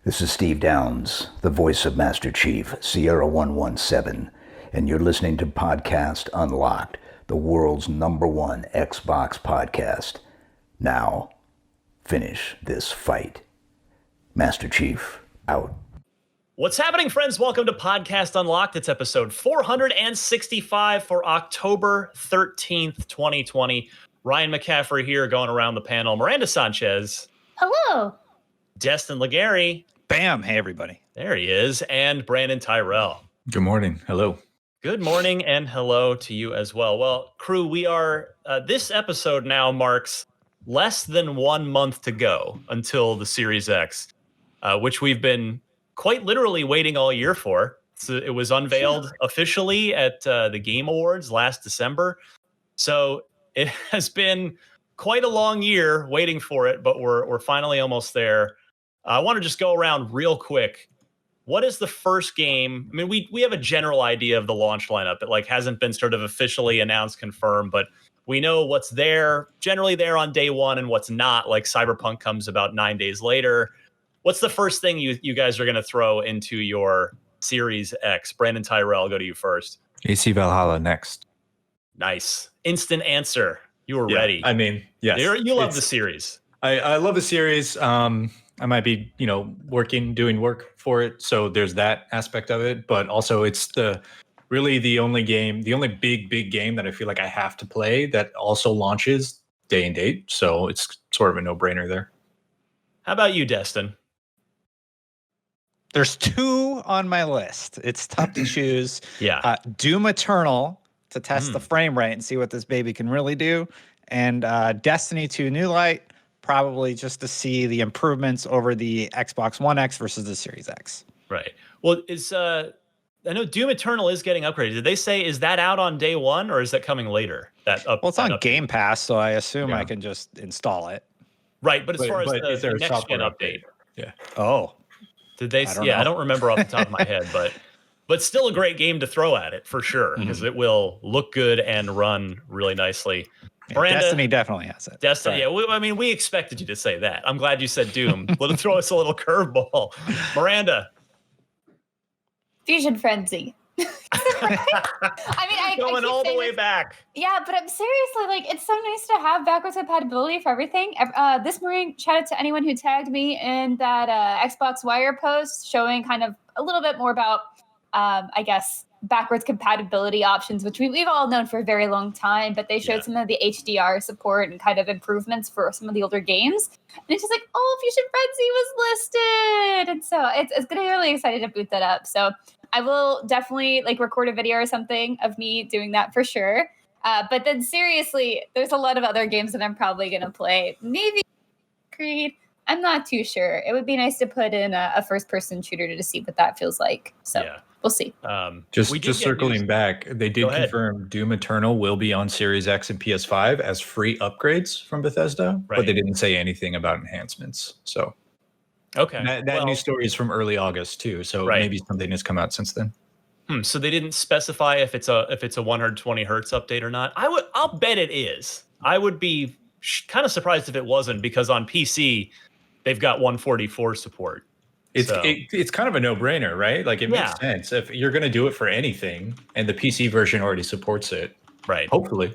This is Steve Downs, the voice of Master Chief, Sierra 117, and you're listening to Podcast Unlocked, the world's #1 Xbox podcast. Now, finish this fight. Master Chief, out. What's happening, friends? Welcome to Podcast Unlocked. It's episode 465 for October 13th, 2020. Ryan McCaffrey here, going around the panel. Miranda Sanchez. Hello. Destin Legary. Bam. Hey, everybody. There he is. And Brandon Tyrell. Good morning. Hello. Good morning and hello to you as well. Well, crew, we are, this episode now marks less than 1 month to go until the Series X, which we've been quite literally waiting all year for. So it was unveiled officially at the Game Awards last December. So it has been quite a long year waiting for it, but we're finally almost there. I want to just go around real quick. What is the first game? I mean, we have a general idea of the launch lineup. It hasn't been sort of officially announced, confirmed, but we know what's there, generally there on day one, and what's not. Like Cyberpunk comes about 9 days later. What's the first thing you guys are going to throw into your Series X? Brandon Tyrell, I'll go to you first. AC Valhalla next. Nice. Instant answer. You were ready. I mean, yes. You love the series. I love the series. I might be, doing work for it. So there's that aspect of it. But also it's the only big game that I feel like I have to play that also launches day and date. So it's sort of a no-brainer there. How about you, Destin? There's two on my list. It's tough to choose. Yeah. Doom Eternal to test the frame rate and see what this baby can really do. And Destiny 2 New Light, probably just to see the improvements over the Xbox One X versus the Series X. Right. Well, I know Doom Eternal is getting upgraded. Did they say, is that out on day one or is that coming later? Well, it's on Game Pass, so I assume I can just install it. Right, but as far as the next gen update. Yeah. Oh. Did they? I don't remember off the top of my head, but still a great game to throw at it for sure, because it will look good and run really nicely. Miranda, Destiny definitely has it. Destiny, yeah. We expected you to say that. I'm glad you said Doom. Let it throw us a little curveball. Miranda. Fusion Frenzy. I going all the way back. Yeah, but I'm seriously it's so nice to have backwards compatibility for everything. This morning, shout out to anyone who tagged me in that Xbox Wire post showing kind of a little bit more about, I guess, backwards compatibility options, which we've all known for a very long time, but they showed some of the HDR support and kind of improvements for some of the older games. And it's just Fusion Frenzy was listed. And so it's going to be really excited to boot that up. So I will definitely record a video or something of me doing that for sure. But then seriously, there's a lot of other games that I'm probably going to play. Maybe Creed. I'm not too sure. It would be nice to put in a first-person shooter to see what that feels like. So we'll see. Just circling back, they did confirm Doom Eternal will be on Series X and PS5 as free upgrades from Bethesda, but they didn't say anything about enhancements. So okay, that news story is from early August too. So maybe something has come out since then. So they didn't specify if it's a 120 hertz update or not. I'll bet it is. I would be kind of surprised if it wasn't, because on PC they've got 144 support. It's kind of a no-brainer, right? It makes sense if you're going to do it for anything, and the PC version already supports it. Right. Hopefully.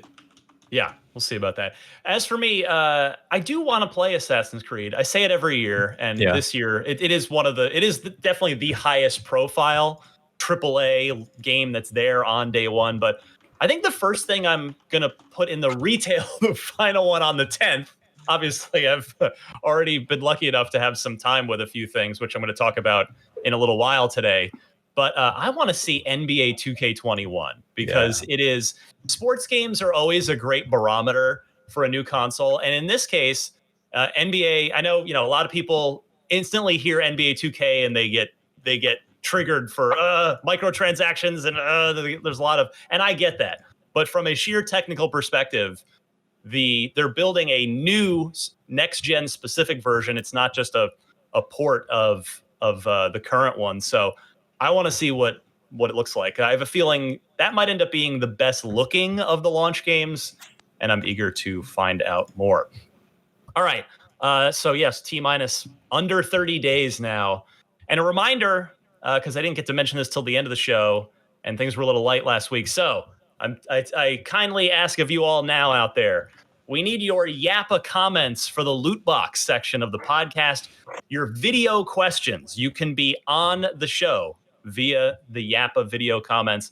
Yeah, we'll see about that. As for me, I do want to play Assassin's Creed. I say it every year, and this year it is definitely the highest profile AAA game that's there on day one. But I think the first thing I'm gonna put in the retail, the final one on the 10th. Obviously, I've already been lucky enough to have some time with a few things, which I'm going to talk about in a little while today. But I want to see NBA 2K21, because it is, sports games are always a great barometer for a new console. And in this case, NBA, I know, a lot of people instantly hear NBA 2K and they get triggered for microtransactions and there's a lot of, and I get that. But from a sheer technical perspective, they're building a new next gen specific version. It's not just a port of the current one. So I want to see what it looks like. I have a feeling that might end up being the best looking of the launch games, and I'm eager to find out more. All right. So yes, T-minus under 30 days now And a reminder, because I didn't get to mention this till the end of the show, and things were a little light last week. So I kindly ask of you all now out there, we need your Yappa comments for the loot box section of the podcast. Your video questions. You can be on the show via the Yappa video comments.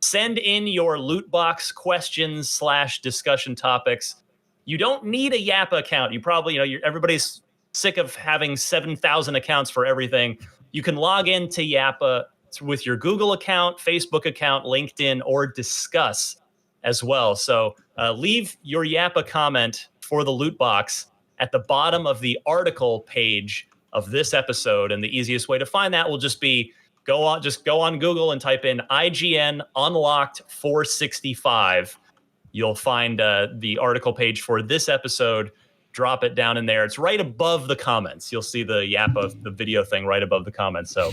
Send in your loot box questions / discussion topics. You don't need a Yappa account. You probably, everybody's sick of having 7,000 accounts for everything. You can log into Yappa with your Google account, Facebook account, LinkedIn, or Discuss as well. So leave your Yappa comment for the loot box at the bottom of the article page of this episode. And the easiest way to find that will just be go on Google and type in IGN Unlocked 465. You'll find the article page for this episode. Drop it down in there. It's right above the comments. You'll see the Yappa, the video thing right above the comments. So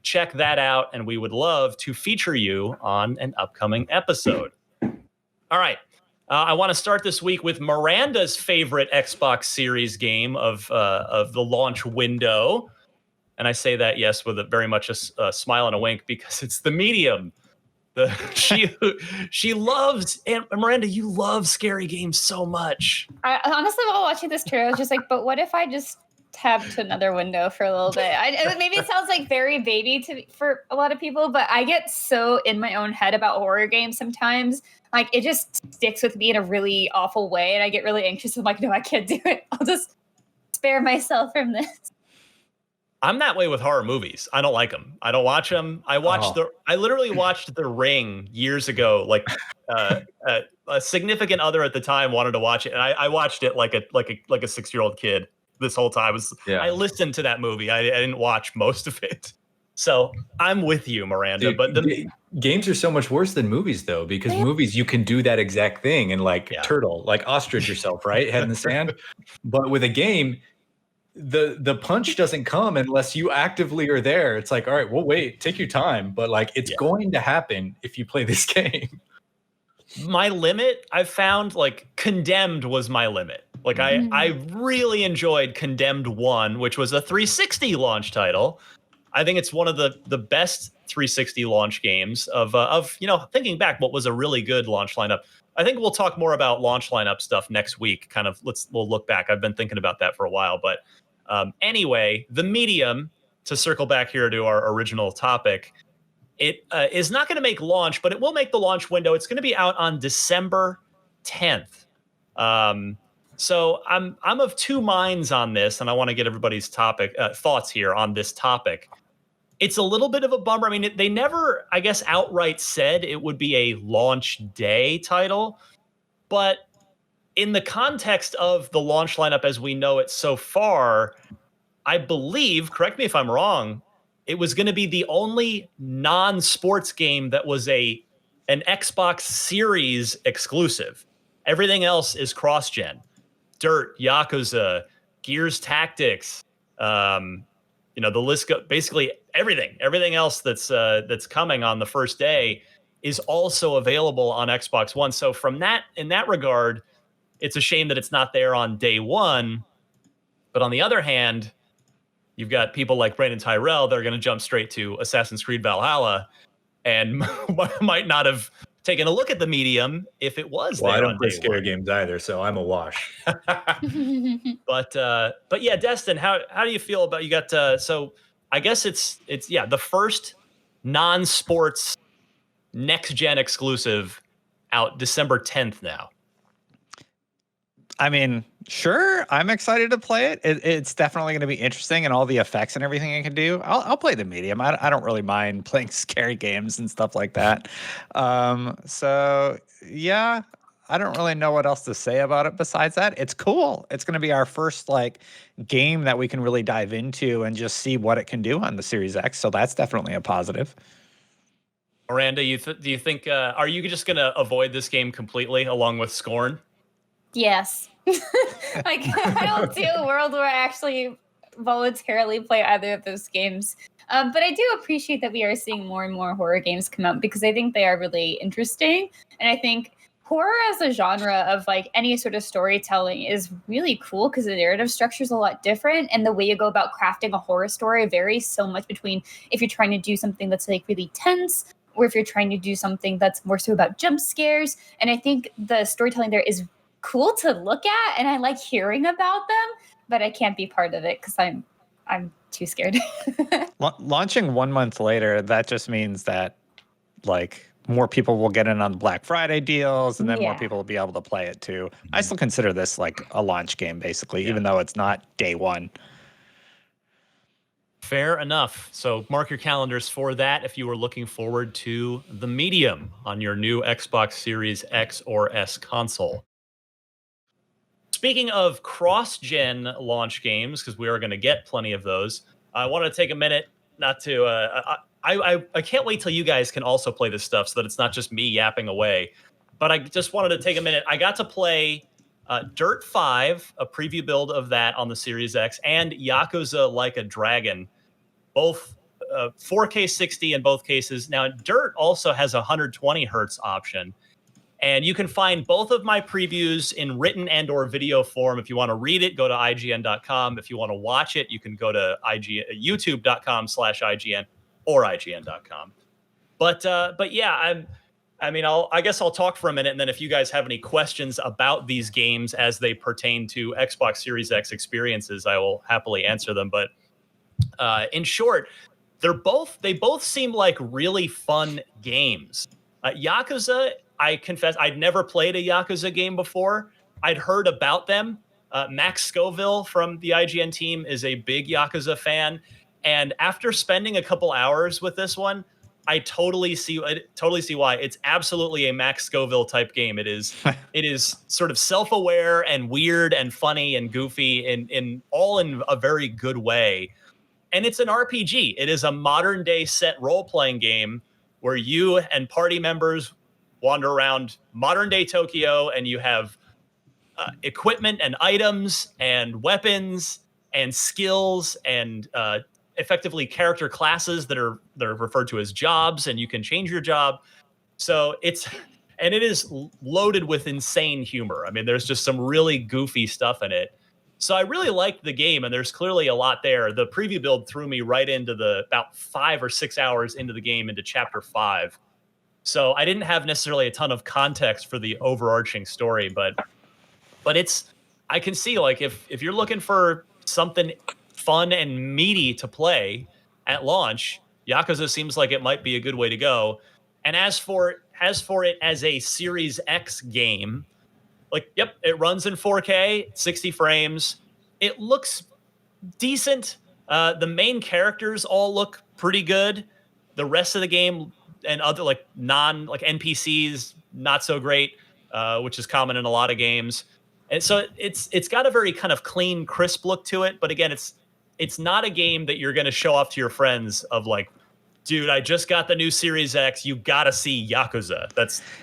check that out, and we would love to feature you on an upcoming episode. All right. I want to start this week with Miranda's favorite Xbox Series game of the launch window. And I say that, yes, with very much a smile and a wink, because it's the Medium. She loves, and Miranda, you love scary games so much. I honestly, while watching this trailer, I was just like, but what if I just tab to another window for a little bit? Maybe it sounds like very baby for a lot of people, but I get so in my own head about horror games sometimes. Like, it just sticks with me in a really awful way, and I get really anxious. I'm like, no, I can't do it. I'll just spare myself from this. I'm that way with horror movies. I don't like them. I don't watch them. I literally watched The Ring years ago. Like a significant other at the time wanted to watch it, and I watched it like a 6-year-old kid. This whole time I listened to that movie. I didn't watch most of it. So I'm with you, Miranda. Dude, but games are so much worse than movies, though, because movies you can do that exact thing and turtle, like ostrich yourself, right, head in the sand. But with a game, the punch doesn't come unless you actively are there. It's like, all right, well, wait, take your time, but it's going to happen if you play this game. My limit, I've found, Condemned was my limit. I really enjoyed Condemned 1, which was a 360 launch title. I think it's one of the best 360 launch games of thinking back, what was a really good launch lineup. I think we'll talk more about launch lineup stuff next week. We'll look back. I've been thinking about that for a while, but anyway, the Medium, to circle back here to our original topic, it is not going to make launch, but it will make the launch window. It's going to be out on December 10th. So I'm of two minds on this, and I want to get everybody's thoughts here on this topic. It's a little bit of a bummer. I mean, they never, I guess, outright said it would be a launch day title, but in the context of the launch lineup as we know it so far, I believe, correct me if I'm wrong, it was going to be the only non-sports game that was an Xbox Series exclusive. Everything else is cross-gen. Dirt, Yakuza, Gears Tactics, the list basically everything else that's coming on the first day is also available on Xbox One. So in that regard, it's a shame that it's not there on day one. But on the other hand, you've got people like Brandon Tyrell that are going to jump straight to Assassin's Creed Valhalla and might not have taken a look at the Medium if it was there. I don't play scary games either, so I'm a wash. But yeah, Destin, how do you feel about, you got so I guess it's the first non-sports next gen exclusive out December 10th now. I mean, sure, I'm excited to play it. It's definitely going to be interesting, and all the effects and everything it can do. I'll play the Medium. I don't really mind playing scary games and stuff like that. So yeah, I don't really know what else to say about it besides that. It's cool. It's going to be our first game that we can really dive into and just see what it can do on the Series X. So that's definitely a positive. Miranda, do you think are you just going to avoid this game completely along with Scorn? Yes. I don't see a world where I actually voluntarily play either of those games. But I do appreciate that we are seeing more and more horror games come out because I think they are really interesting. And I think horror as a genre of like any sort of storytelling is really cool because the narrative structure is a lot different, and the way you go about crafting a horror story varies so much between if you're trying to do something that's like really tense or if you're trying to do something that's more so about jump scares. And I think the storytelling there is cool to look at, and I like hearing about them, but I can't be part of it because I'm too scared. Launching 1 month later, that just means that like more people will get in on Black Friday deals, and then more people will be able to play it too. I still consider this like a launch game, basically, even though it's not day one. Fair enough. So mark your calendars for that if you were looking forward to the Medium on your new Xbox Series X or S console. Speaking of cross-gen launch games, because we are going to get plenty of those, I want to take a minute not to... I can't wait till you guys can also play this stuff so that it's not just me yapping away. But I just wanted to take a minute. I got to play Dirt 5, a preview build of that on the Series X, and Yakuza Like a Dragon, both 4K 60 in both cases. Now, Dirt also has a 120 hertz option. And you can find both of my previews in written and or video form. If you want to read it, go to IGN.com. If you want to watch it, you can go to youtube.com/IGN or IGN.com. But yeah, I guess I'll talk for a minute, and then if you guys have any questions about these games as they pertain to Xbox Series X experiences, I will happily answer them. But in short, they both seem like really fun games. Yakuza, I confess, I'd never played a Yakuza game before. I'd heard about them. Max Scoville from the IGN team is a big Yakuza fan. And after spending a couple hours with this one, I totally see why. It's absolutely a Max Scoville type game. It is sort of self-aware and weird and funny and goofy in a very good way. And it's an RPG. It is a modern day set role-playing game where you and party members wander around modern day Tokyo, and you have equipment and items and weapons and skills and effectively character classes that are referred to as jobs, and you can change your job. So it is loaded with insane humor. I mean, there's just some really goofy stuff in it. So I really liked the game, and there's clearly a lot there. The preview build threw me right into about 5 or 6 hours into the game, into chapter 5. So I didn't have necessarily a ton of context for the overarching story, but I can see, like, if you're looking for something fun and meaty to play at launch, Yakuza seems like it might be a good way to go. And as for it as a Series X game, like, yep, it runs in 4K, 60 frames. It looks decent. The main characters all look pretty good. The rest of the game and other NPCs, not so great, which is common in a lot of games. And so it's got a very kind of clean, crisp look to it. But again, it's not a game that you're going to show off to your friends of like, dude, I just got the new Series X. You got to see Yakuza.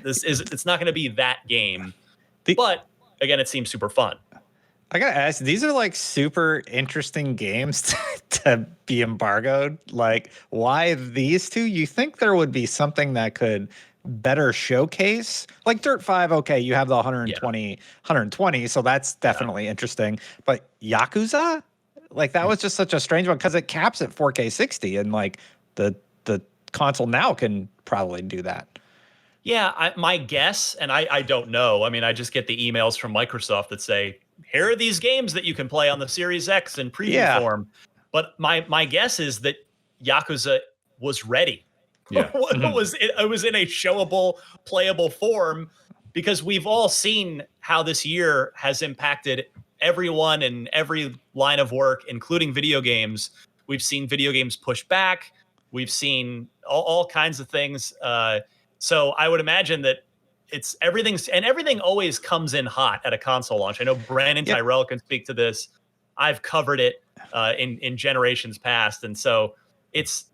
It's not going to be that game. But again, it seems super fun. I gotta ask, these are like super interesting games to be embargoed. Like, why these two? You think there would be something that could better showcase? Like Dirt 5, okay, you have the 120, so that's definitely interesting. But Yakuza? Like, that was just such a strange one because it caps at 4K 60, and like the console now can probably do that. Yeah, my guess, and I don't know. I mean, I just get the emails from Microsoft that say, here are these games that you can play on the Series X in preview form. But my guess is that Yakuza was ready. Yeah. It was in a showable, playable form, because we've all seen how this year has impacted everyone in every line of work, including video games. We've seen video games push back. We've seen all kinds of things. So I would imagine that everything always comes in hot at a console launch. I know Brandon Tyrell can speak to this. I've covered it in generations past. And so it's,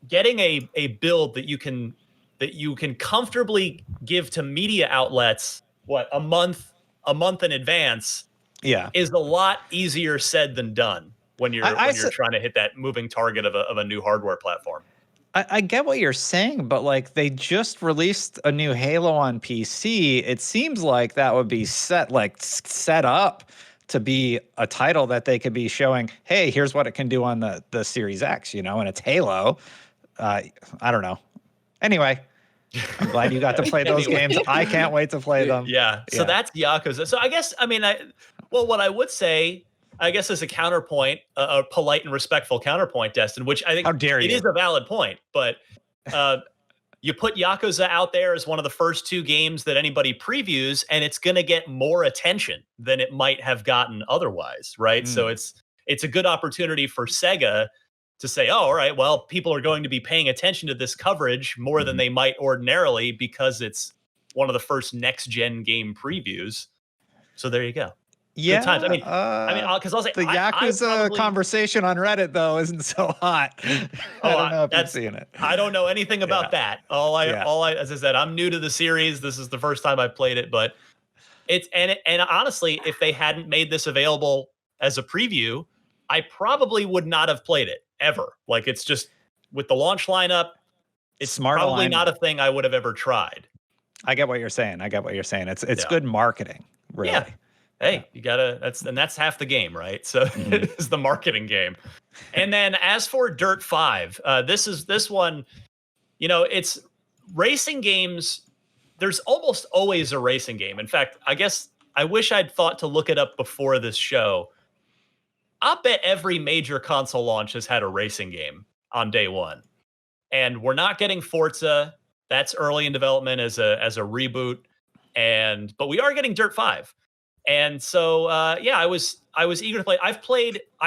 getting a build that you can comfortably give to media outlets, a month in advance, is a lot easier said than done when you're trying to hit that moving target of a new hardware platform. I get what you're saying, but like they just released a new Halo on PC. It seems like that would be set up to be a title that they could be showing, hey, here's what it can do on the Series X, and it's Halo. I don't know. Anyway, I'm glad you got to play those games. I can't wait to play them. Yeah. So that's Yakuza. So I guess, what I would say, I guess as a counterpoint, a polite and respectful counterpoint, Destin, which I think it is a valid point, but you put Yakuza out there as one of the first 2 games that anybody previews, and it's going to get more attention than it might have gotten otherwise, right? So it's a good opportunity for Sega to say, oh, all right, well, people are going to be paying attention to this coverage more than they might ordinarily because it's one of the first next-gen game previews. So there you go. Yeah, times. Because I'll say the Yakuza conversation on Reddit though isn't so hot. I don't know if you've seen it. I don't know anything about that. All I, as I said, I'm new to the series. This is the first time I've played it, but and honestly, if they hadn't made this available as a preview, I probably would not have played it ever. Like it's just with the launch lineup, it's probably not a thing I would have ever tried. I get what you're saying. It's good marketing, really. Yeah. Hey, you gotta. That's half the game, right? So it's the marketing game. And then as for Dirt 5, this one, it's racing games. There's almost always a racing game. In fact, I guess I wish I'd thought to look it up before this show. I'll bet every major console launch has had a racing game on day one, and we're not getting Forza. That's early in development as a reboot, but we are getting Dirt 5. And so, I was eager to play. I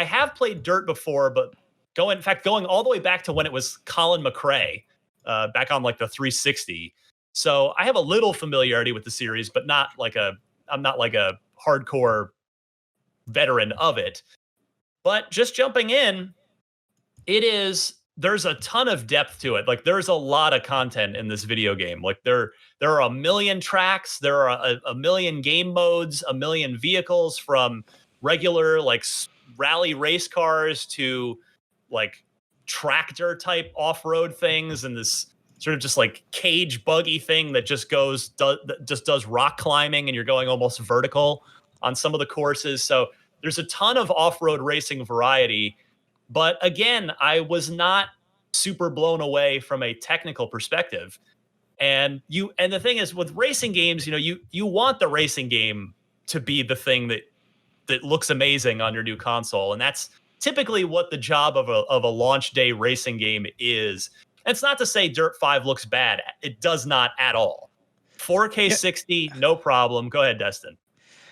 have played Dirt before, but going all the way back to when it was Colin McRae, back on like the 360. So I have a little familiarity with the series, but I'm not like a hardcore veteran of it. But just jumping in, there's a ton of depth to it. Like there's a lot of content in this video game. Like there are a million tracks, there are a million game modes, a million vehicles, from regular like rally race cars to like tractor type off-road things, and this sort of just like cage buggy thing that just does rock climbing, and you're going almost vertical on some of the courses. So there's a ton of off-road racing variety. But again, I was not super blown away from a technical perspective. And the thing is, with racing games, you want the racing game to be the thing that looks amazing on your new console, and that's typically what the job of a launch day racing game is. And it's not to say Dirt 5 looks bad; it does not at all. 4K 60, no problem. Go ahead, Destin.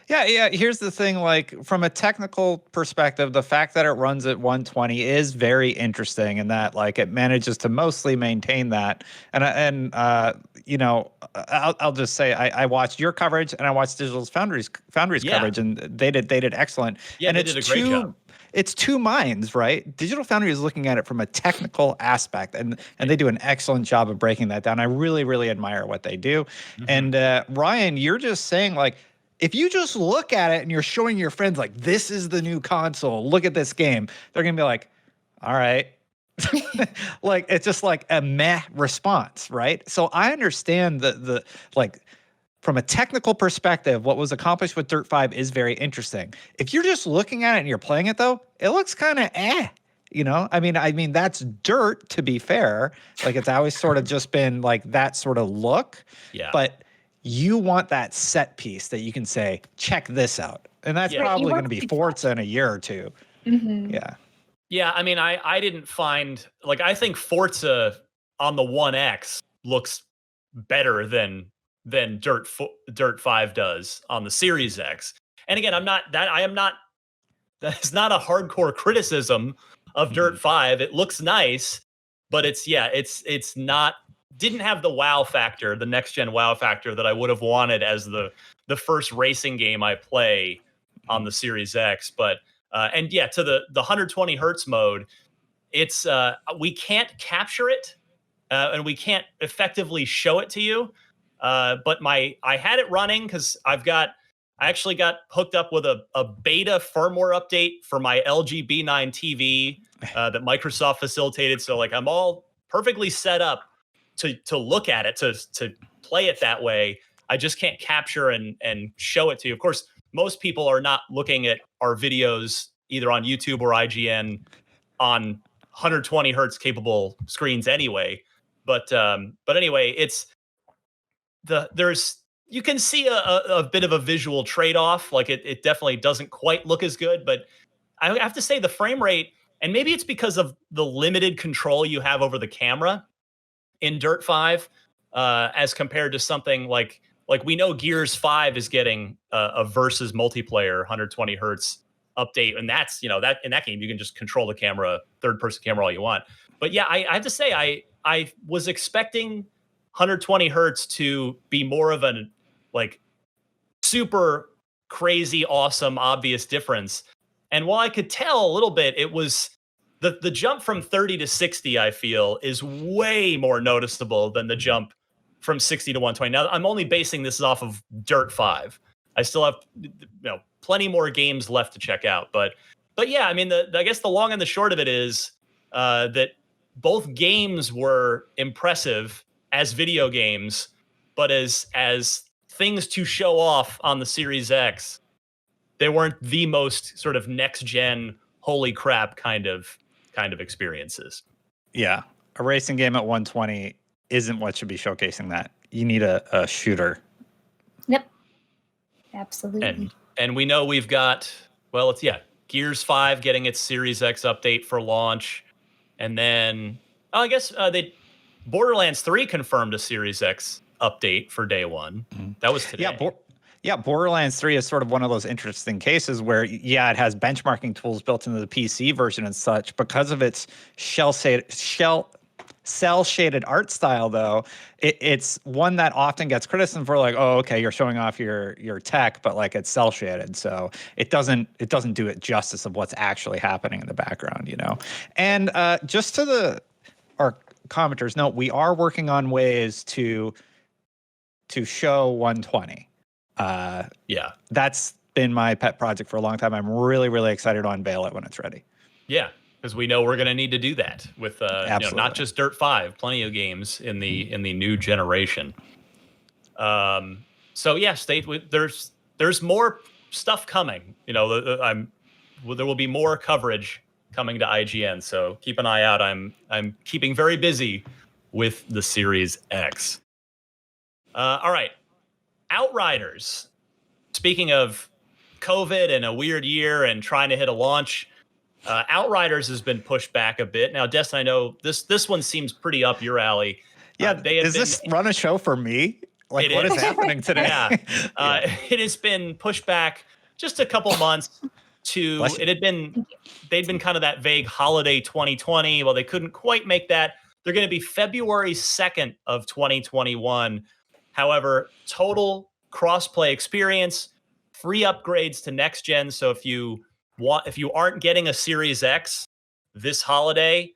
Yeah. Here's the thing, like from a technical perspective, the fact that it runs at 120 is very interesting, and that like it manages to mostly maintain that. And I'll just say I watched your coverage and I watched Digital Foundry's coverage, and they did excellent. Yeah, and they did a great job. It's 2 minds, right? Digital Foundry is looking at it from a technical aspect, and they do an excellent job of breaking that down. I really, really admire what they do. Mm-hmm. And Ryan, you're just saying like, if you just look at it and you're showing your friends like, this is the new console, look at this game, they're gonna be like, all right. Like it's just like a meh response, right? So I understand the like from a technical perspective, what was accomplished with Dirt 5 is very interesting. If you're just looking at it and you're playing it though, it looks kind of I mean that's Dirt, to be fair. Like it's always sort of just been like that sort of look. Yeah. But you want that set piece that you can say, check this out. And that's probably going to be Forza in a year or two. Mm-hmm. Yeah. Yeah, I mean, I didn't find, like, I think Forza on the 1X looks better than Dirt 5 does on the Series X. And again, that's not a hardcore criticism of Dirt 5. It looks nice, but it's not, didn't have the wow factor, the next gen wow factor that I would have wanted as the first racing game I play on the Series X. But to the 120 hertz mode, it's we can't capture it and we can't effectively show it to you. But I had it running because I actually got hooked up with a beta firmware update for my LG B9 TV that Microsoft facilitated. So like I'm all perfectly set up to look at it, to play it that way. I just can't capture and show it to you. Of course, most people are not looking at our videos either on YouTube or IGN on 120 hertz capable screens anyway. But anyway, it's you can see a bit of a visual trade-off. Like it definitely doesn't quite look as good, but I have to say the frame rate, and maybe it's because of the limited control you have over the camera in Dirt 5, as compared to something like we know Gears 5 is getting a versus multiplayer 120 hertz update, and that's that in that game you can just control the camera, third person camera all you want. But yeah, I have to say I was expecting 120 hertz to be more of an like super crazy, awesome, obvious difference. And while I could tell a little bit, it was the jump from 30 to 60, I feel, is way more noticeable than the jump from 60 to 120. Now, I'm only basing this off of Dirt 5. I still have plenty more games left to check out. But yeah, I mean, I guess the long and the short of it is that both games were impressive as video games, but as things to show off on the Series X, they weren't the most sort of next gen, holy crap kind of experiences. Yeah, a racing game at 120 isn't what should be showcasing that. You need a shooter. Yep, absolutely. And we know we've got Gears 5 getting its Series X update for launch, and then I guess Borderlands 3 confirmed a Series X update for day one. Mm-hmm. That was today. Yeah, Borderlands 3 is sort of one of those interesting cases where, it has benchmarking tools built into the PC version and such. Because of its cell-shaded art style, though, it's one that often gets criticism for, like, oh, okay, you're showing off your tech, but like it's cell-shaded, so it doesn't do it justice of what's actually happening in the background, And just to our commenters, note, we are working on ways to show 120. That's been my pet project for a long time. I'm really, really excited to unveil it when it's ready. Yeah, because we know we're going to need to do that with not just Dirt 5, plenty of games in the new generation. So yeah, there's more stuff coming. There will be more coverage coming to IGN. So keep an eye out. I'm keeping very busy with the Series X. All right. Outriders. Speaking of COVID and a weird year and trying to hit a launch, Outriders has been pushed back a bit. Now, Destin, I know this one seems pretty up your alley. Yeah, this run a show for me? Like, what is happening today? Yeah, it has been pushed back just a couple months to. They'd been kind of that vague holiday 2020. Well, they couldn't quite make that. They're going to be February 2nd of 2021. However, total cross-play experience, free upgrades to next gen. So if you aren't getting a Series X this holiday,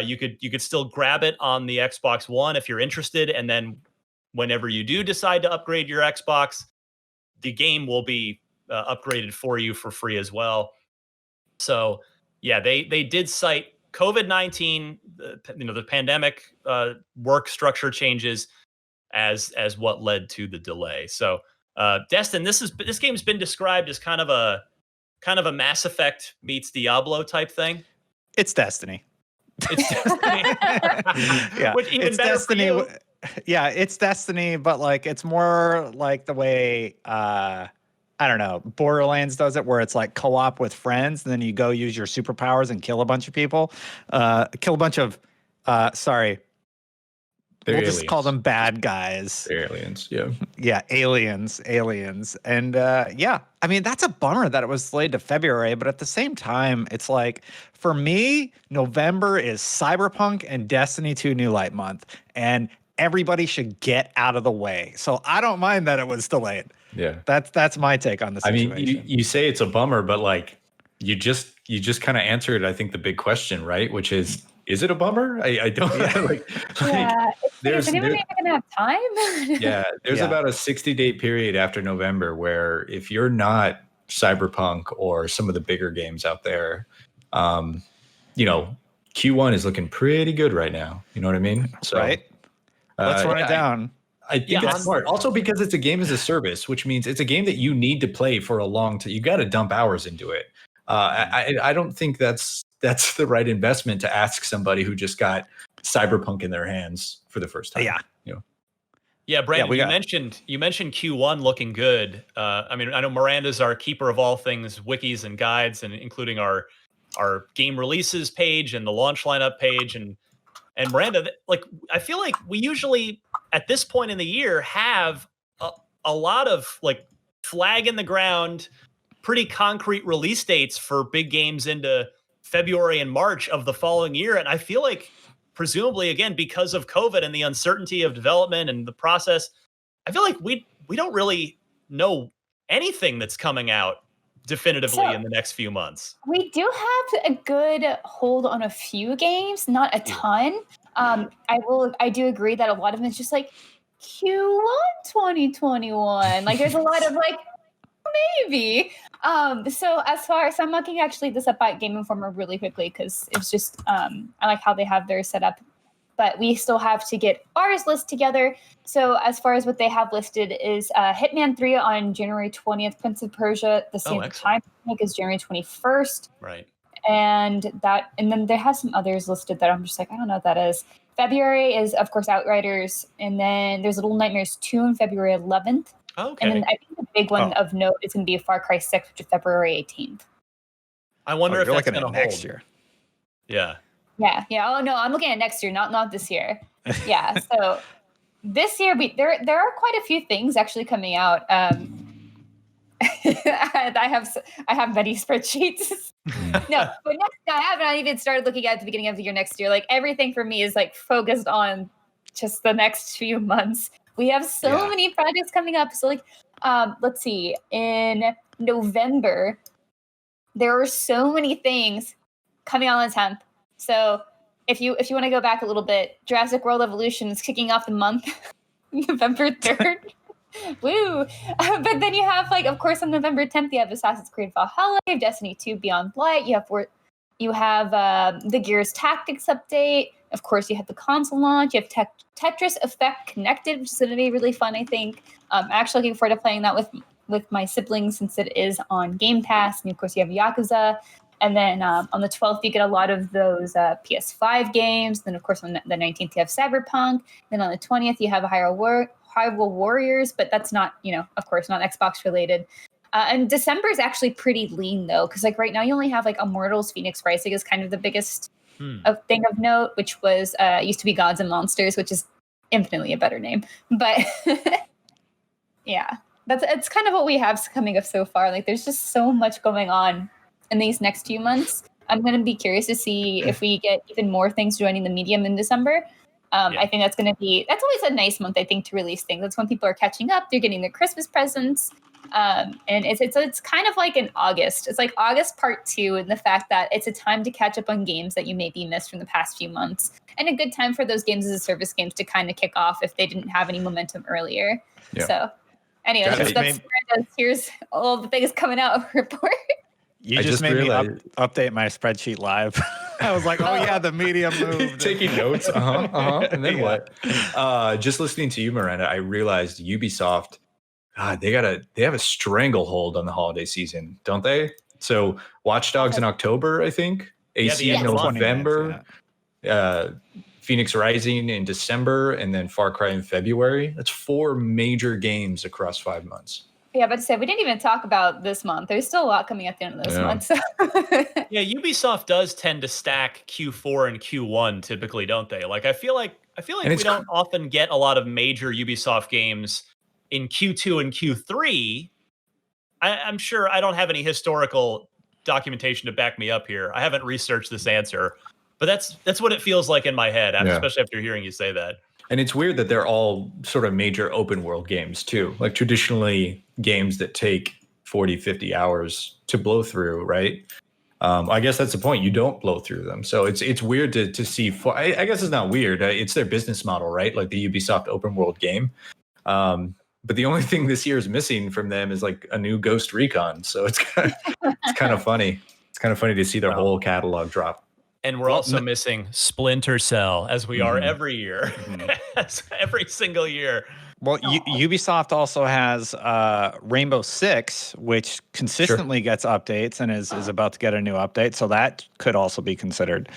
you could still grab it on the Xbox One if you're interested. And then whenever you do decide to upgrade your Xbox, the game will be upgraded for you for free as well. So yeah, they did cite COVID-19, the pandemic work structure changes as what led to the delay. So Destin, this game's been described as kind of a Mass Effect meets Diablo type thing. It's Destiny. It's Destiny. Yeah, which even it's better Destiny. For you. Yeah, it's Destiny, but like it's more like the way I don't know, Borderlands does it, where it's like co-op with friends, and then you go use your superpowers and kill a bunch of people. We'll just call them bad guys. They're aliens, yeah. Yeah, aliens. And I mean, that's a bummer that it was delayed to February, but at the same time, it's like, for me, November is Cyberpunk and Destiny 2 New Light month, and everybody should get out of the way. So I don't mind that it was delayed. Yeah. That's my take on the situation. I mean, you say it's a bummer, but like you just kind of answered, I think, the big question, right? Which is it a bummer? I don't is anyone even gonna have time? There's about a 60-day period after November where if you're not Cyberpunk or some of the bigger games out there, Q1 is looking pretty good right now. You know what I mean? So, right. Let's run it down. I think it's smart. Also because it's a game as a service, which means it's a game that you need to play for a long time. You got to dump hours into it. I don't think that's the right investment to ask somebody who just got Cyberpunk in their hands for the first time. Yeah. Yeah, Brandon, you mentioned Q1 looking good. I mean, I know Miranda's our keeper of all things wikis and guides, and including our game releases page and the launch lineup page. And Miranda, like, I feel like we usually at this point in the year have a lot of like flag in the ground, pretty concrete release dates for big games into February and March of the following year. And I feel like, presumably, again, because of COVID and the uncertainty of development and the process, I feel like we don't really know anything that's coming out definitively in the next few months. We do have a good hold on a few games, not a ton. I do agree that a lot of them is just like Q1 2021. Like there's a lot of like maybe. So I'm looking actually this up at Game Informer really quickly because it's just I like how they have theirs set up. But we still have to get ours list together. So as far as what they have listed is Hitman 3 on January 20th, Prince of Persia, the same time is January 21st. Right. And then they have some others listed that I'm just like, I don't know what that is. February is, of course, Outriders. And then there's Little Nightmares 2 on February 11th. Okay. And then I think the big one of note is going to be a Far Cry 6, which is February 18th. I wonder if that's going to hold. Next year. Yeah. Yeah. Oh no, I'm looking at next year, not this year. Yeah. So this year there are quite a few things actually coming out. I have many spreadsheets. No, but I haven't even started looking at the beginning of the year next year. Like everything for me is like focused on just the next few months. We have so many projects coming up. So like, let's see, in November, there are so many things coming out on the 10th. So if you want to go back a little bit, Jurassic World Evolution is kicking off the month, November 3rd. Woo! But then you have, like, of course, on November 10th, you have Assassin's Creed Valhalla, you have Destiny 2 Beyond Light, you have the Gears Tactics update. Of course, you have the console launch. You have Tetris Effect Connected, which is going to be really fun, I think. I'm actually looking forward to playing that with my siblings since it is on Game Pass. And, of course, you have Yakuza. And then on the 12th, you get a lot of those PS5 games. Then, of course, on the 19th, you have Cyberpunk. Then on the 20th, you have Hyrule Warriors. But that's not, of course, not Xbox related. And December is actually pretty lean, though, because like right now you only have like Immortals Phoenix Rising is kind of the biggest thing of note, which was used to be Gods and Monsters, which is infinitely a better name. But yeah, it's kind of what we have coming up so far. Like there's just so much going on in these next few months. I'm going to be curious to see if we get even more things joining the medium in December. I think that's always a nice month, I think, to release things. That's when people are catching up. They're getting their Christmas presents. And it's kind of like in August. It's like August part 2 in the fact that it's a time to catch up on games that you maybe missed from the past few months. And a good time for those games as a service games to kind of kick off if they didn't have any momentum earlier. Yeah. So anyways, here's all the things coming out report. You just made me update my spreadsheet live. I was like, oh yeah, the medium moved. Taking notes. And then what? Just listening to you, Miranda, I realized Ubisoft, God, they have a stranglehold on the holiday season, don't they? So Watch Dogs in October, I think. AC in November. Phoenix Rising in December, and then Far Cry in February. That's 4 major games across 5 months. Yeah, but we didn't even talk about this month. There's still a lot coming at the end of this month. So. Yeah, Ubisoft does tend to stack Q4 and Q1 typically, don't they? Like I feel like we don't often get a lot of major Ubisoft games in Q2 and Q3. I'm sure I don't have any historical documentation to back me up here. I haven't researched this answer, but that's what it feels like in my head, especially after hearing you say that. And it's weird that they're all sort of major open world games too. Like traditionally games that take 40, 50 hours to blow through, right? I guess that's the point. You don't blow through them. So it's weird to see. I guess it's not weird. It's their business model, right? Like the Ubisoft open world game. But the only thing this year is missing from them is like a new Ghost Recon. So it's kind of funny. It's kind of funny to see their whole catalog drop. And we're also missing Splinter Cell, as we are every year, every single year. Well, Ubisoft also has Rainbow Six, which consistently gets updates and is about to get a new update. So that could also be considered,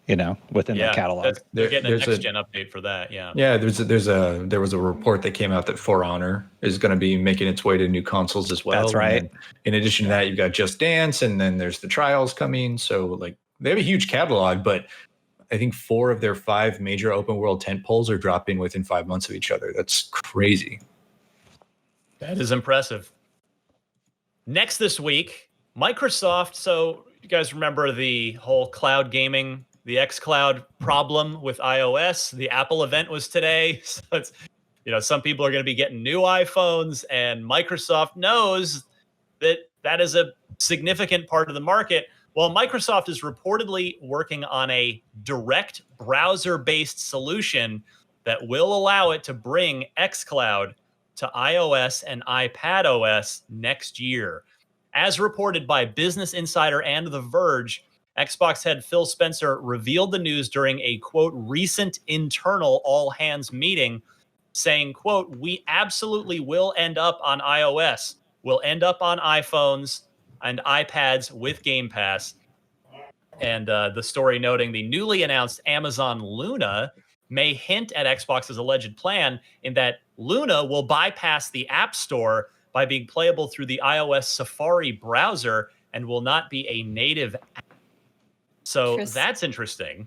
within the catalog. They're getting a next gen update for that. Yeah. Yeah. There was a report that came out that For Honor is going to be making its way to new consoles as well. That's right. In addition to that, you've got Just Dance, and then there's the Trials coming. So they have a huge catalog, but I think 4 of their 5 major open world tentpoles are dropping within 5 months of each other. That's crazy. That is impressive. Next this week, Microsoft. So you guys remember the whole cloud gaming, the xCloud problem with iOS? The Apple event was today. So it's, some people are going to be getting new iPhones, and Microsoft knows that is a significant part of the market. Well, Microsoft is reportedly working on a direct browser-based solution that will allow it to bring xCloud to iOS and iPadOS next year. As reported by Business Insider and The Verge, Xbox head Phil Spencer revealed the news during a, quote, recent internal all-hands meeting, saying, quote, "We absolutely will end up on iOS. We'll end up on iPhones and iPads with Game Pass." And the story noting the newly announced Amazon Luna may hint at Xbox's alleged plan in that Luna will bypass the App Store by being playable through the iOS Safari browser and will not be a native app. So that's interesting.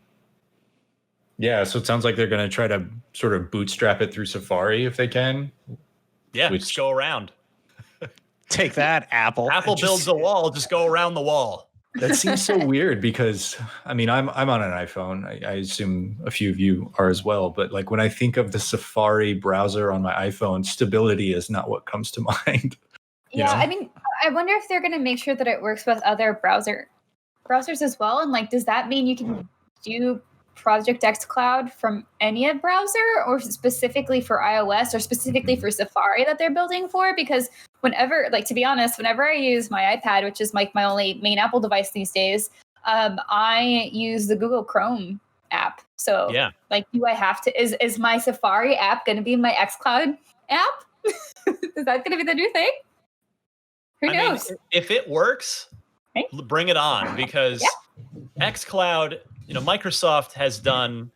Yeah, so it sounds like they're going to try to sort of bootstrap it through Safari if they can. Yeah, just go around. Take that, Apple. Apple builds a wall, just go around the wall. That seems so weird because, I mean, I'm on an iPhone. I assume a few of you are as well. But when I think of the Safari browser on my iPhone, stability is not what comes to mind. Yeah, I mean, I wonder if they're going to make sure that it works with other browsers as well. And does that mean you can do Project xCloud from any browser, or specifically for iOS, or specifically for Safari that they're building for? Because whenever, to be honest, whenever I use my iPad, which is my only main Apple device these days, I use the Google Chrome app. So yeah, do I have to, is my Safari app going to be my xCloud app? Is that going to be the new thing? Who knows? If it works, bring it on, because xCloud, Microsoft has done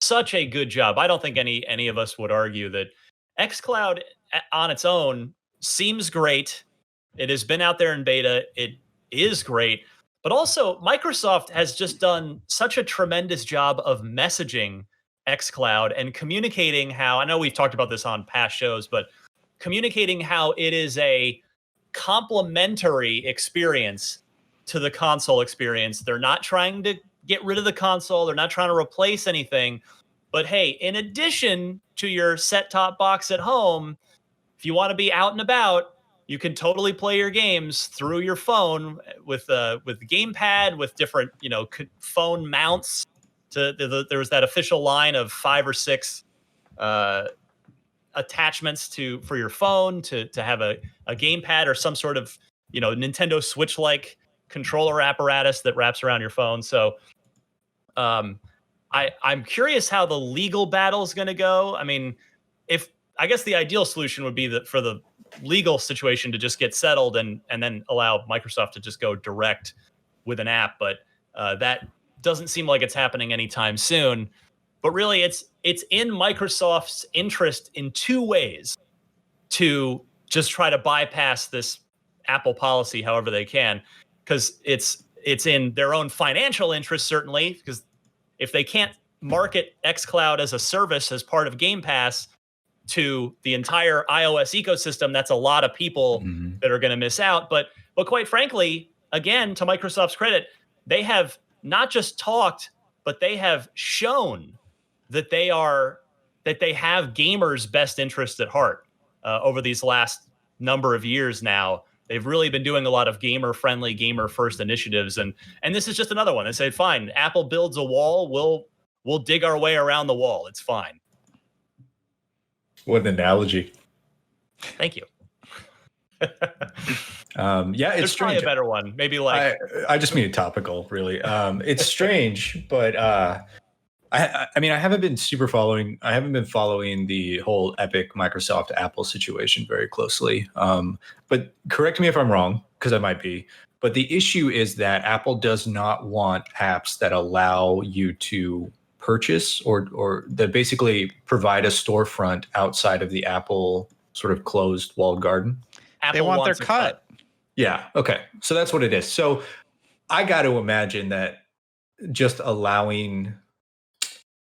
such a good job. I don't think any of us would argue that xCloud on its own seems great. It has been out there in beta. It is great. But also, Microsoft has just done such a tremendous job of messaging xCloud and communicating how, I know we've talked about this on past shows, but communicating how it is a complementary experience to the console experience. They're not trying to get rid of the console. They're not trying to replace anything. But hey, in addition to your set-top box at home, if you want to be out and about, you can totally play your games through your phone with the gamepad, with different phone mounts. There was that official line of 5 or 6 attachments for your phone to have a gamepad or some sort of Nintendo Switch-like controller apparatus that wraps around your phone. So I'm curious how the legal battle is going to go. I mean, I guess the ideal solution would be that for the legal situation to just get settled and then allow Microsoft to just go direct with an app. But that doesn't seem like it's happening anytime soon. But really, it's in Microsoft's interest in 2 ways to just try to bypass this Apple policy however they can, because it's in their own financial interest, certainly, because if they can't market xCloud as a service as part of Game Pass to the entire iOS ecosystem, that's a lot of people that are going to miss out. But quite frankly, again, to Microsoft's credit, they have not just talked, but they have shown that they have gamers' best interests at heart over these last number of years now. They've really been doing a lot of gamer-friendly, gamer-first initiatives, and this is just another one. They say, fine, Apple builds a wall, we'll dig our way around the wall. It's fine. What an analogy. Thank you. Yeah, There's it's probably strange. a better one. Maybe like I just mean topical, really. It's strange, but I mean, I haven't been following the whole Epic Microsoft Apple situation very closely. But correct me if I'm wrong, because I might be. But the issue is that Apple does not want apps that allow you to purchase or that basically provide a storefront outside of the Apple sort of closed walled garden. Apple They want their wants a cut. Yeah. Okay. So that's what it is. So I got to imagine that just allowing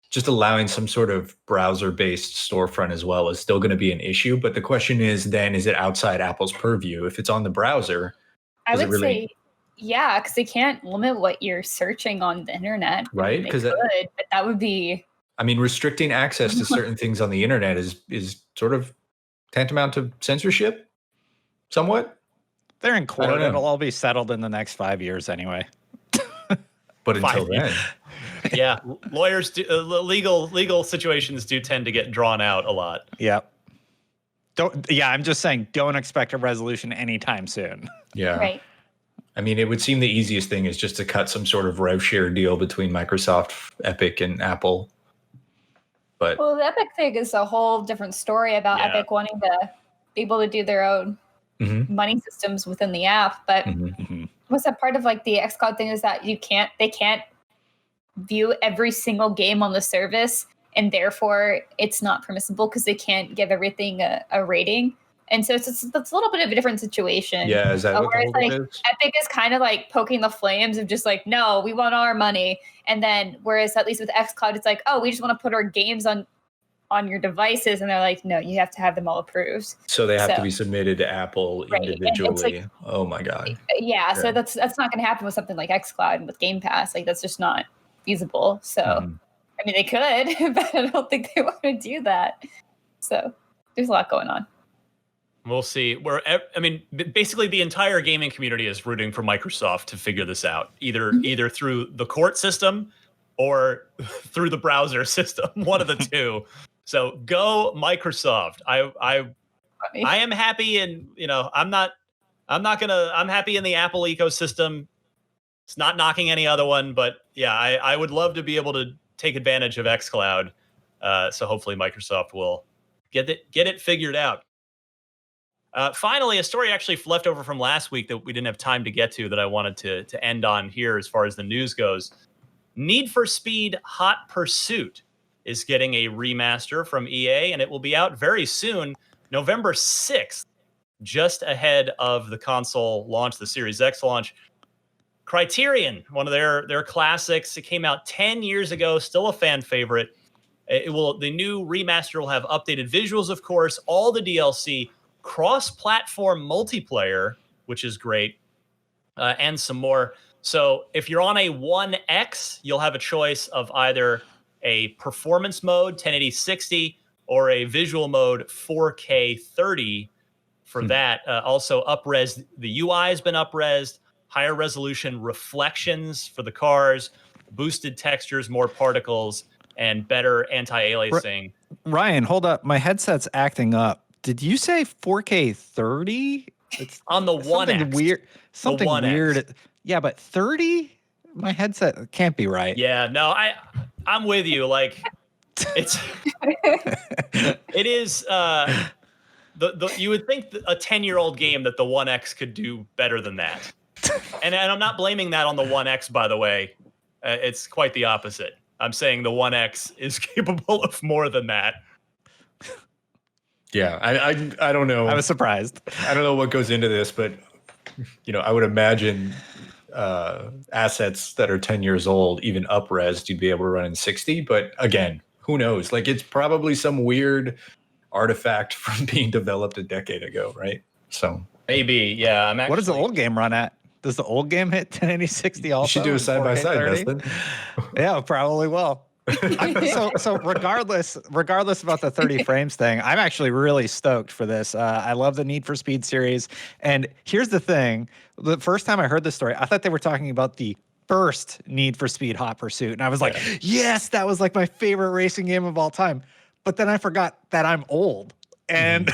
some sort of browser-based storefront as well is still going to be an issue. But the question is then, is it outside Apple's purview? If it's on the browser, I would say, yeah, because they can't limit what you're searching on the internet. Right? Because but that would be. I mean, restricting access to certain things on the internet is sort of tantamount to censorship, somewhat. They're in court. It'll all be settled in the next 5 years anyway. But until then. Yeah, lawyers do, legal situations do tend to get drawn out a lot. Yep. I'm just saying, don't expect a resolution anytime soon. Yeah. Right. I mean, it would seem the easiest thing is just to cut some sort of rev share deal between Microsoft, Epic, and Apple. But well, the Epic thing is a whole different story about Epic wanting to be able to do their own money systems within the app. But what's that part of like the xCloud thing is that they can't view every single game on the service, and therefore it's not permissible because they can't give everything a rating. And so it's a little bit of a different situation. Yeah, is that what whereas, the like, is? Epic is kind of like poking the flames of just like, no, we want our money. And then whereas at least with xCloud, it's like, oh, we just want to put our games on your devices, and they're like, no, you have to have them all approved. So they have to be submitted to Apple individually. Like, oh my God. Yeah, so that's not going to happen with something like xCloud and with Game Pass. Like that's just not feasible. So I mean, they could, but I don't think they want to do that. So there's a lot going on. We'll see. Basically, the entire gaming community is rooting for Microsoft to figure this out, either through the court system or through the browser system, one of the two. So go Microsoft. I am happy, and I'm happy in the Apple ecosystem. It's not knocking any other one, but yeah, I would love to be able to take advantage of xCloud. So hopefully Microsoft will get it figured out. Finally, a story actually left over from last week that we didn't have time to get to that I wanted to end on here as far as the news goes. Need for Speed Hot Pursuit is getting a remaster from EA, and it will be out very soon, November 6th, just ahead of the console launch, the Series X launch. Criterion, one of their classics. It came out 10 years ago, still a fan favorite. The new remaster will have updated visuals, of course, all the DLC, cross-platform multiplayer, which is great, and some more. So if you're on a 1X, you'll have a choice of either a performance mode, 1080 60, or a visual mode, 4K 30 for that. Also up-res, the UI has been up-resed, higher resolution reflections for the cars, boosted textures, more particles, and better anti-aliasing. Ryan, hold up. My headset's acting up. Did you say 4K 30? It's on the 1X. Something weird. Yeah, but 30? My headset can't be right. Yeah, no, I'm with you. Like, it is. You would think a 10-year-old game that the 1X could do better than that. And I'm not blaming that on the 1X, by the way. It's quite the opposite. I'm saying the 1X is capable of more than that. Yeah, I don't know. I was surprised. I don't know what goes into this, but I would imagine assets that are 10 years old, even up-res, you'd be able to run in 60. But again, who knows? Like, it's probably some weird artifact from being developed a decade ago, right? So maybe, yeah. What does the old game run at? Does the old game hit 1080 60 also? You should do a side-by-side, Dustin. Yeah, probably will. So regardless about the 30 frames thing, I'm actually really stoked for this. I love the Need for Speed series. And here's the thing. The first time I heard this story, I thought they were talking about the first Need for Speed Hot Pursuit. And I was like, yes, that was like my favorite racing game of all time. But then I forgot that I'm old. And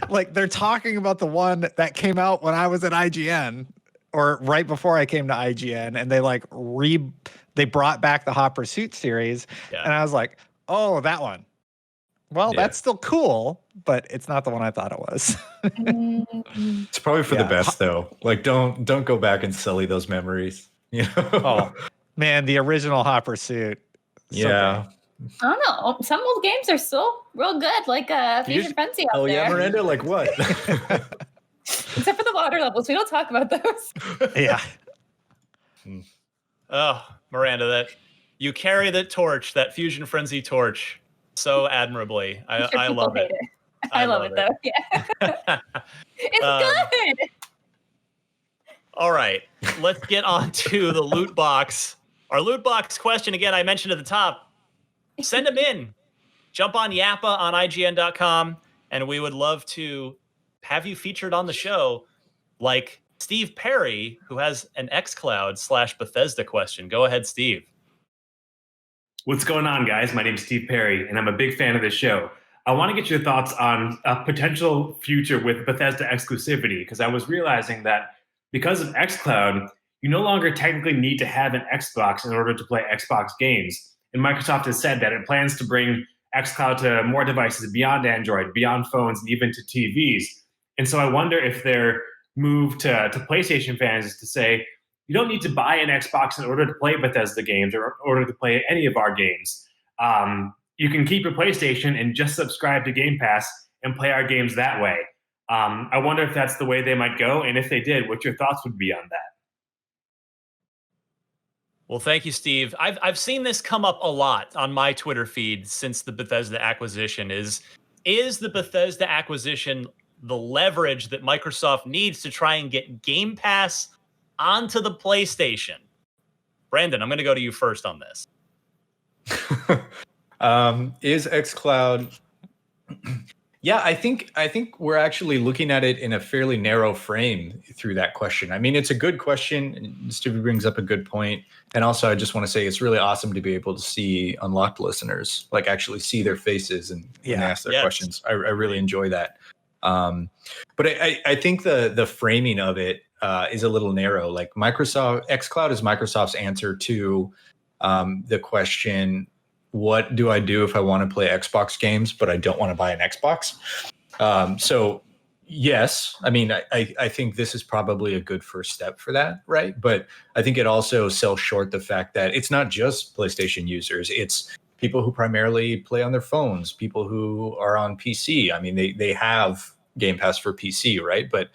like they're talking about the one that came out when I was at IGN or right before I came to IGN, and they brought back the Hot Pursuit series. And I was like, oh, that one. Well, that's still cool, but it's not the one I thought it was. It's probably for the best though. Like don't go back and sully those memories. You know? Oh man, the original Hot Pursuit. Yeah. I don't know. Some old games are still real good, like Fusion Frenzy out there. Yeah, Miranda, like what? Except for the water levels. We don't talk about those. Yeah. Oh, Miranda, that you carry that torch, that Fusion Frenzy torch, so admirably. I love it. I love it though. Yeah. It's good. All right. Let's get on to the loot box. Our loot box question, again, I mentioned at the top. Send them in. Jump on Yappa on IGN.com, and we would love to have you featured on the show, like Steve Perry, who has an xCloud / Bethesda question. Go ahead, Steve. What's going on, guys? My name is Steve Perry, and I'm a big fan of this show. I want to get your thoughts on a potential future with Bethesda exclusivity, because I was realizing that because of xCloud, you no longer technically need to have an Xbox in order to play Xbox games. And Microsoft has said that it plans to bring xCloud to more devices beyond Android, beyond phones, and even to TVs. And so I wonder if their move to PlayStation fans is to say, you don't need to buy an Xbox in order to play Bethesda games or in order to play any of our games. You can keep your PlayStation and just subscribe to Game Pass and play our games that way. I wonder if that's the way they might go. And if they did, what your thoughts would be on that. Well, thank you, Steve. I've seen this come up a lot on my Twitter feed since the Bethesda acquisition. Is the Bethesda acquisition the leverage that Microsoft needs to try and get Game Pass onto the PlayStation? Brandon, I'm going to go to you first on this. Is xCloud? Yeah, I think we're actually looking at it in a fairly narrow frame through that question. I mean, it's a good question, and Stevie brings up a good point. And also, I just want to say it's really awesome to be able to see Unlocked listeners, like actually see their faces and ask their questions. I really enjoy that. But I think the framing of it is a little narrow. Like xCloud is Microsoft's answer to the question, what do I do if I want to play Xbox games, but I don't want to buy an Xbox? So yes, I mean, I think this is probably a good first step for that, right? But I think it also sells short the fact that it's not just PlayStation users. It's people who primarily play on their phones, people who are on PC. I mean, they have Game Pass for PC, right? But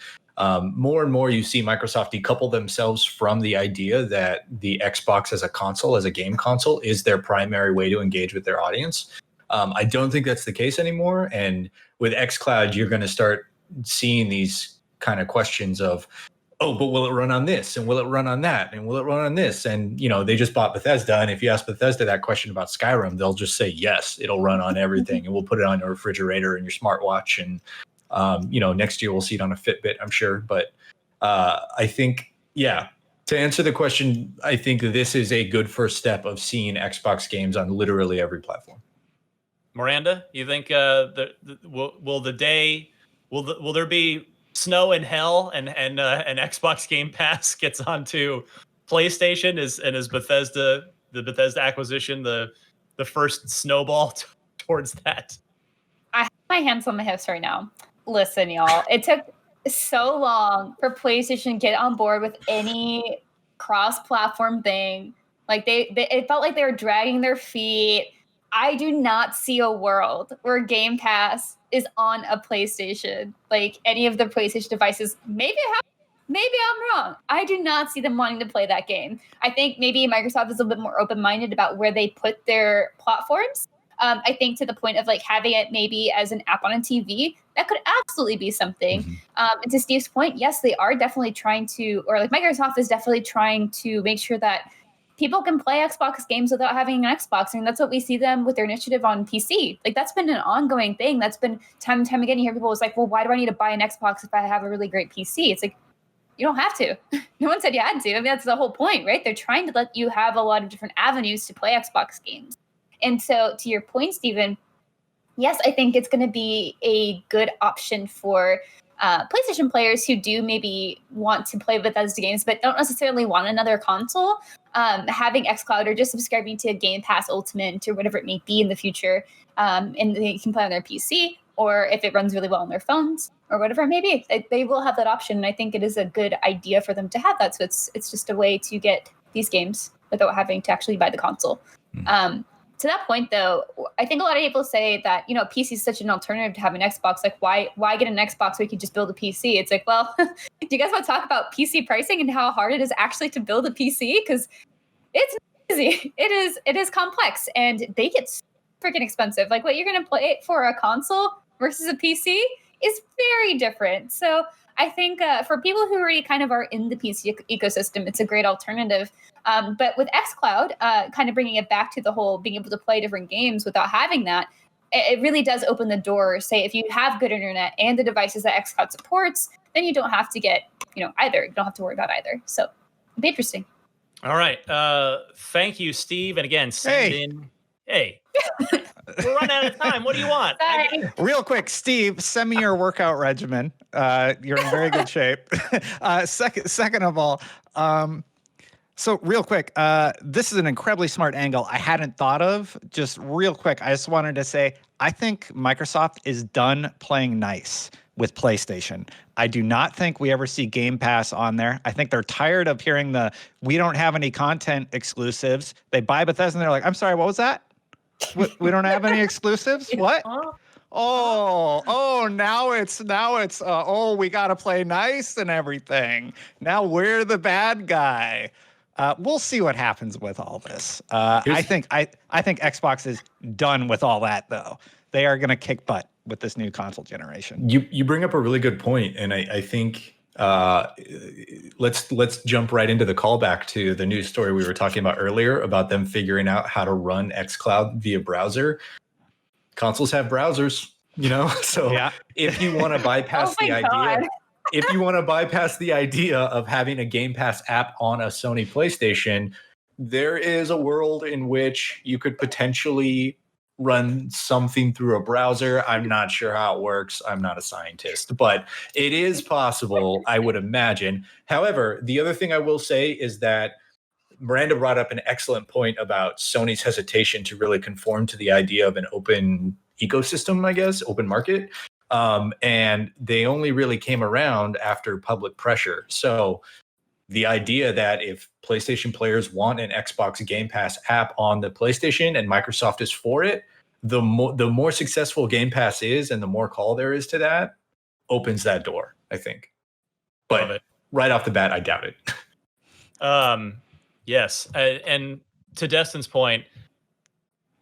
more and more you see Microsoft decouple themselves from the idea that the Xbox as a console, as a game console, is their primary way to engage with their audience. I don't think that's the case anymore. And with xCloud, you're going to start seeing these kind of questions of, oh, but will it run on this? And will it run on that? And will it run on this? And, they just bought Bethesda. And if you ask Bethesda that question about Skyrim, they'll just say, yes, it'll run on everything. And we'll put it on your refrigerator and your smartwatch. And, next year we'll see it on a Fitbit, I'm sure. But I think, to answer the question, I think this is a good first step of seeing Xbox games on literally every platform. Miranda, you think will there be snow and hell and Xbox Game Pass gets onto PlayStation? Is the Bethesda acquisition the first snowball towards that? I have my hands on my hips right now. Listen, y'all, it took so long for PlayStation to get on board with any cross-platform thing. Like it felt like they were dragging their feet. I do not see a world where Game Pass is on a PlayStation, like any of the PlayStation devices. Maybe I'm wrong. I do not see them wanting to play that game. I think maybe Microsoft is a little bit more open-minded about where they put their platforms. I think to the point of like having it maybe as an app on a TV, that could absolutely be something. Mm-hmm. And to Steve's point, yes, they are definitely trying to, or like Microsoft is definitely trying to make sure that people can play Xbox games without having an Xbox. And that's what we see them with their initiative on PC. Like that's been an ongoing thing. That's been time and time again. You hear people was like, well, why do I need to buy an Xbox if I have a really great PC? It's like, you don't have to. No one said you had to. I mean, that's the whole point, right? They're trying to let you have a lot of different avenues to play Xbox games. And so to your point, Stephen, yes, I think it's going to be a good option for PlayStation players who do maybe want to play Bethesda games but don't necessarily want another console. Having xCloud or just subscribing to Game Pass Ultimate or whatever it may be in the future, and they can play on their PC, or if it runs really well on their phones or whatever it may be, they will have that option. And I think it is a good idea for them to have that. So it's just a way to get these games without having to actually buy the console. To that point, though, I think a lot of people say that, PC is such an alternative to having an Xbox. Like, why get an Xbox when you can just build a PC? It's like, well, do you guys want to talk about PC pricing and how hard it is actually to build a PC? Because it's not easy. It is complex, and they get freaking expensive. Like, what you're going to play for a console versus a PC is very different. So I think for people who already kind of are in the PC ecosystem, it's a great alternative. But with xCloud, kind of bringing it back to the whole being able to play different games without having that, it really does open the door. Say, if you have good internet and the devices that xCloud supports, then you don't have to get, either. You don't have to worry about either. So it'd be interesting. All right. Thank you, Steve. And again, send in. Hey. We're running out of time. What do you want? Real quick, Steve, send me your workout regimen. You're in very good shape. Second of all, so real quick, this is an incredibly smart angle I hadn't thought of. Just real quick, I just wanted to say, I think Microsoft is done playing nice with PlayStation. I do not think we ever see Game Pass on there. I think they're tired of hearing we don't have any content exclusives. They buy Bethesda and they're like, I'm sorry, what was that? We don't have any exclusives? What? Now it's we got to play nice and everything. Now we're the bad guy. We'll see what happens with all this. I think Xbox is done with all that, though. They are going to kick butt with this new console generation. You bring up a really good point, and I think let's jump right into the callback to the news story we were talking about earlier about them figuring out how to run xCloud via browser. Consoles have browsers, so yeah. If you want to bypass if you want to bypass the idea of having a Game Pass app on a Sony PlayStation, there is a world in which you could potentially run something through a browser. I'm not sure how it works. I'm not a scientist, but it is possible, I would imagine. However, the other thing I will say is that Miranda brought up an excellent point about Sony's hesitation to really conform to the idea of an open ecosystem, I guess, open market. And they only really came around after public pressure. So the idea that if PlayStation players want an Xbox Game Pass app on the PlayStation and Microsoft is for it, the more successful Game Pass is and the more call there is to that, opens that door, I think. But right off the bat, I doubt it. Yes. And to Destin's point,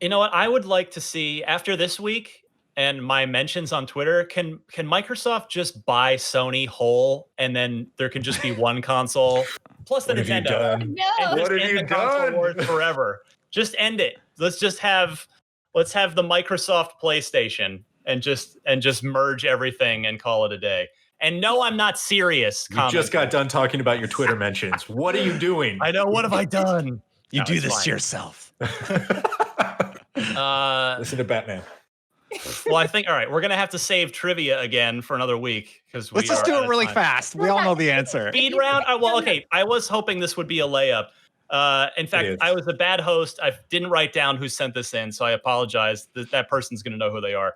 you know what? I would like to see after this week and my mentions on Twitter, can Microsoft just buy Sony whole and then there can just be one console plus the Nintendo? No. And what have you done? Wars forever. Just end it. Let's have the Microsoft PlayStation and just merge everything and call it a day. And no, I'm not serious. You just got done talking about your Twitter mentions. What are you doing? I know. What have I done? You do this to yourself. Listen to Batman. Well, I think, all right, we're going to have to save trivia again for another week. Let's just do it really fast. We all know the answer. Speed round? Okay. I was hoping this would be a layup. In fact, I was a bad host. I didn't write down who sent this in, so I apologize. That person's going to know who they are.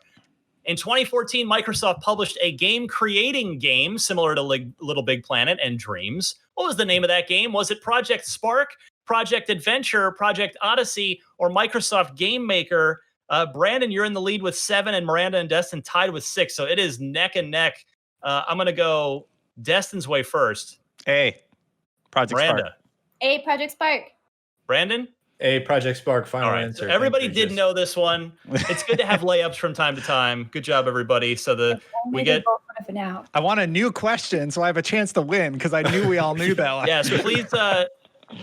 In 2014, Microsoft published a game-creating game similar to Little Big Planet and Dreams. What was the name of that game? Was it Project Spark, Project Adventure, Project Odyssey, or Microsoft Game Maker? Brandon, you're in the lead with 7, and Miranda and Destin tied with 6. So it is neck and neck. I'm going to go Destin's way first. A. Project Miranda. Spark. A. Project Spark. Brandon? A. Project Spark. Final answer. So everybody did know this one. It's good to have layups from time to time. Good job, everybody. So we get. I want a new question so I have a chance to win because I knew we all knew that one. Yes,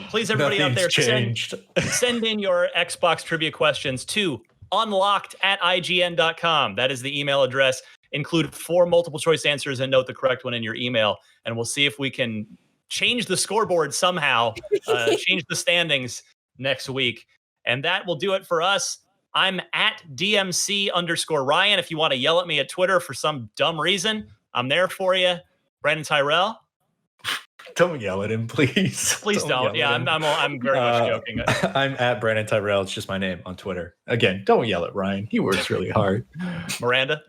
please, everybody out there, send in your Xbox trivia questions to unlocked@ign.com. That is the email address. Include 4 multiple choice answers and note the correct one in your email. And we'll see if we can change the scoreboard somehow, change the standings next week. And that will do it for us. I'm at DMC_Ryan. If you want to yell at me at Twitter for some dumb reason, I'm there for you. Brandon Tyrell. Don't yell at him, please. Please don't. Yeah, I'm very much joking. I'm at Brandon Tyrell. It's just my name on Twitter. Again, don't yell at Ryan. He works really hard. Miranda.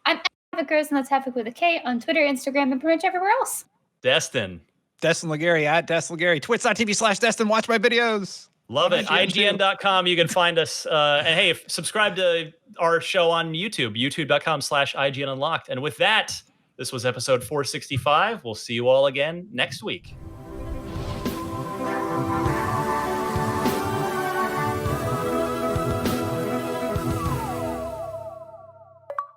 I'm at Girls and Let's Have It with a K on Twitter, Instagram, and pretty much everywhere else. Destin. Destin Legary at Destin Legary. Twitch.tv/Destin. Watch my videos. Love it. IGN.com. You can find us. And hey, subscribe to our show on YouTube, youtube.com/IGN Unlocked. And with that, this was episode 465. We'll see you all again next week.